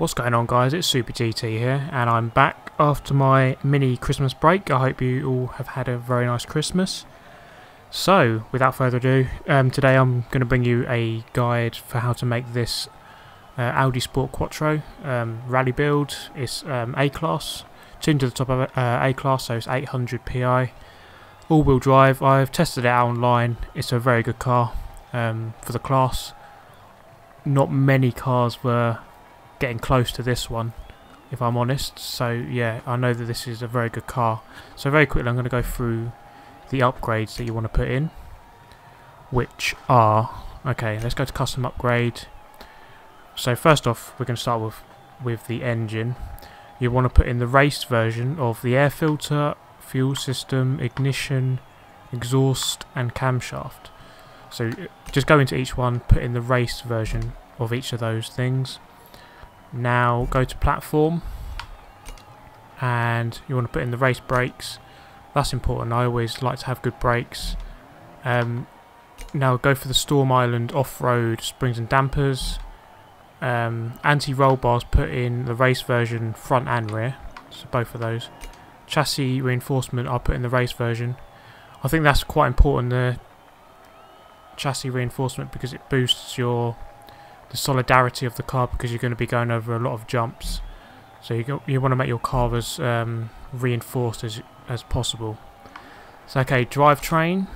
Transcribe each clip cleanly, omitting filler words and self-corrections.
What's going on, guys? It's Super GT here, and I'm back after my mini Christmas break. I hope you all have had a very nice Christmas. So, without further ado, today I'm going to bring you a guide for how to make this Audi Quattro rally build. It's A-Class, tuned to the top of A-Class, so it's 800 PI. All-wheel drive. I've tested it out online. It's a very good car for the class. Not many cars were getting close to this one, if I'm honest, so yeah, I know that this is a very good car. So very quickly I'm going to go through the upgrades that you want to put in, which are, okay, let's go to custom upgrade. So first off, we're going to start with the engine. You want to put in the raced version of the air filter, fuel system, ignition, exhaust and camshaft. So just go into each one, put in the raced version of each of those things. Now go to platform, and you want to put in the race brakes. That's important. I always like to have good brakes. Now go for the Storm Island off-road springs and dampers. Anti-roll bars, put in the race version front and rear, so both of those. Chassis reinforcement, I'll put in the race version. I think that's quite important, the chassis reinforcement, because it boosts the solidarity of the car, because you're going to be going over a lot of jumps, so you want to make your car as reinforced as possible. So okay, drivetrain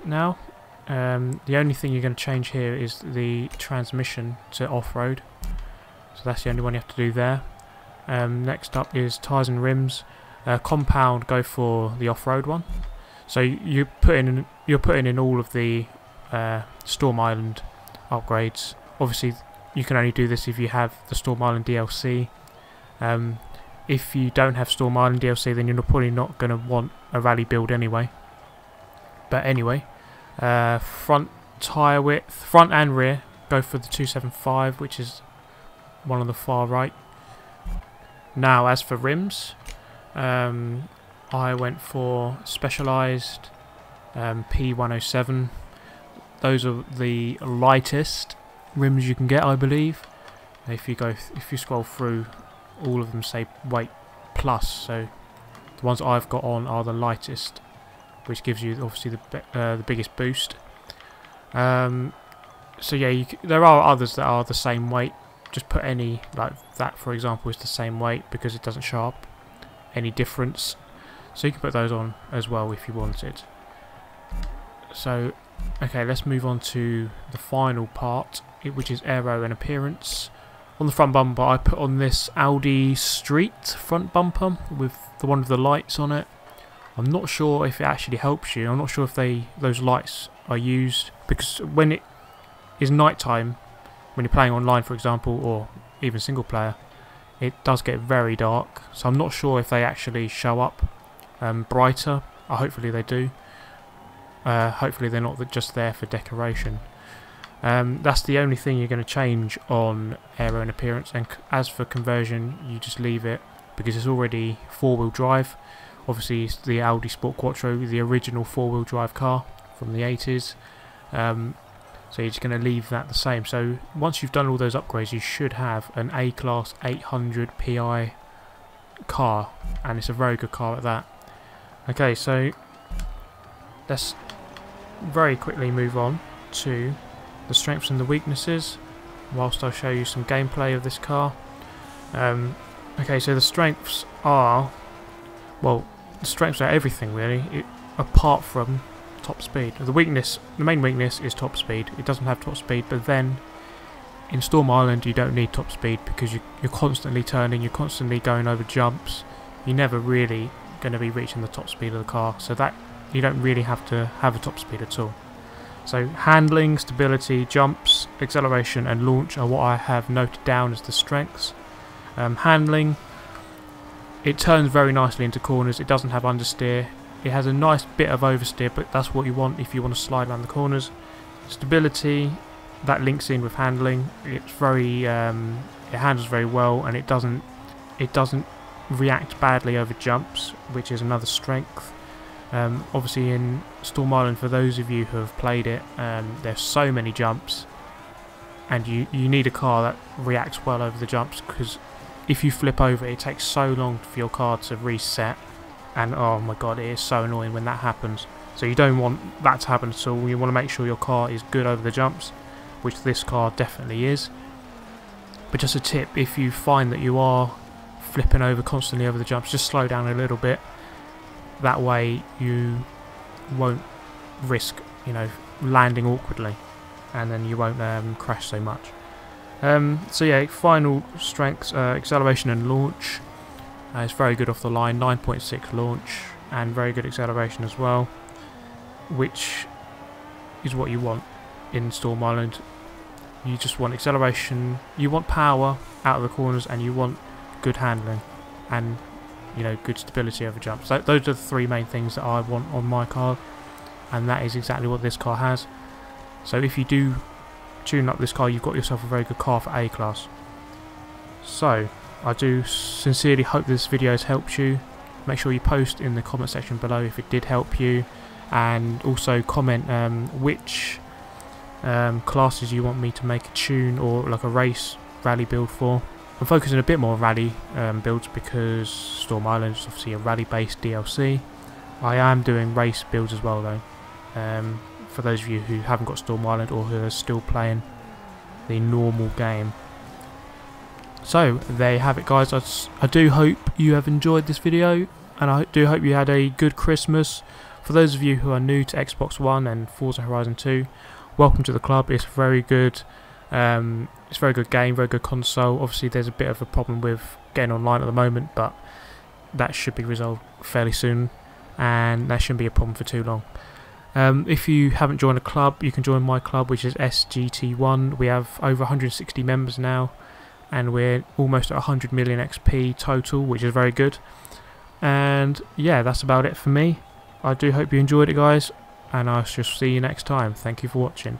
now. The only thing you're going to change here is the transmission to off-road, so that's the only one you have to do there. Next up is tyres and rims. Compound, go for the off-road one. So you're putting in all of the Storm Island upgrades. Obviously you can only do this if you have the Storm Island DLC. If you don't have Storm Island DLC, then you're probably not going to want a rally build anyway. But anyway, front tyre width, front and rear, go for the 275, which is one on the far right. Now as for rims, I went for specialised P107. Those are the lightest rims you can get, I believe. If you scroll through, all of them say weight plus, so the ones I've got on are the lightest, which gives you obviously the biggest boost. So yeah, there are others that are the same weight. Just put any, like that for example is the same weight, because it doesn't show up any difference. So you can put those on as well if you wanted. So okay, let's move on to the final part, which is aero and appearance. On the front bumper, I put on this Audi Street front bumper with the one with the lights on it. I'm not sure if it actually helps you. I'm not sure if those lights are used, because when it is nighttime, when you're playing online for example, or even single player, it does get very dark. So I'm not sure if they actually show up brighter. Hopefully they do. Hopefully they're not just there for decoration. That's the only thing you're going to change on aero and appearance, and as for conversion, you just leave it because it's already four-wheel drive. Obviously it's the Audi Quattro, the original four-wheel drive car from the 80s, so you're just going to leave that the same. So once you've done all those upgrades, you should have an A-Class 800 PI car, and it's a very good car at that. Okay, so let's very quickly move on to the strengths and the weaknesses, whilst I show you some gameplay of this car. Okay, so the strengths are, well, the strengths are everything really, apart from top speed. The main weakness is top speed. It doesn't have top speed, but then in Storm Island you don't need top speed, because you're constantly turning, you're constantly going over jumps. You're never really going to be reaching the top speed of the car, so that you don't really have to have a top speed at all. So handling, stability, jumps, acceleration and launch are what I have noted down as the strengths. Handling, it turns very nicely into corners. It doesn't have understeer. It has a nice bit of oversteer, but that's what you want if you want to slide around the corners. Stability, that links in with handling. It's very, it handles very well, and it doesn't react badly over jumps, which is another strength. Obviously in Storm Island, for those of you who have played it, there's so many jumps and you need a car that reacts well over the jumps, because if you flip over it takes so long for your car to reset, and oh my god, it is so annoying when that happens. So you don't want that to happen at all. You want to make sure your car is good over the jumps, which this car definitely is. But just a tip, if you find that you are flipping over constantly over the jumps, just slow down a little bit. That way you won't risk, you know, landing awkwardly, and then you won't crash so much. So yeah, final strengths, acceleration and launch. It's very good off the line, 9.6 launch, and very good acceleration as well, which is what you want in Storm Island. You just want acceleration, you want power out of the corners, and you want good handling, and you know, good stability over jumps. So those are the three main things that I want on my car, and that is exactly what this car has. So if you do tune up this car, you've got yourself a very good car for A class. So I do sincerely hope this video has helped you. Make sure you post in the comment section below if it did help you, and also comment which classes you want me to make a tune or like a race rally build for. I'm focusing a bit more on rally builds because Storm Island is obviously a rally based DLC. I am doing race builds as well though, for those of you who haven't got Storm Island or who are still playing the normal game. So there you have it guys. I do hope you have enjoyed this video, and I do hope you had a good Christmas. For those of you who are new to Xbox One and Forza Horizon 2, welcome to the club. It's very good. It's a very good game, very good console. Obviously there's a bit of a problem with getting online at the moment, but that should be resolved fairly soon, and that shouldn't be a problem for too long. If you haven't joined a club, you can join my club, which is SGT1. We have over 160 members now, and we're almost at 100 million XP total, which is very good. And yeah, that's about it for me. I do hope you enjoyed it guys, and I shall see you next time. Thank you for watching.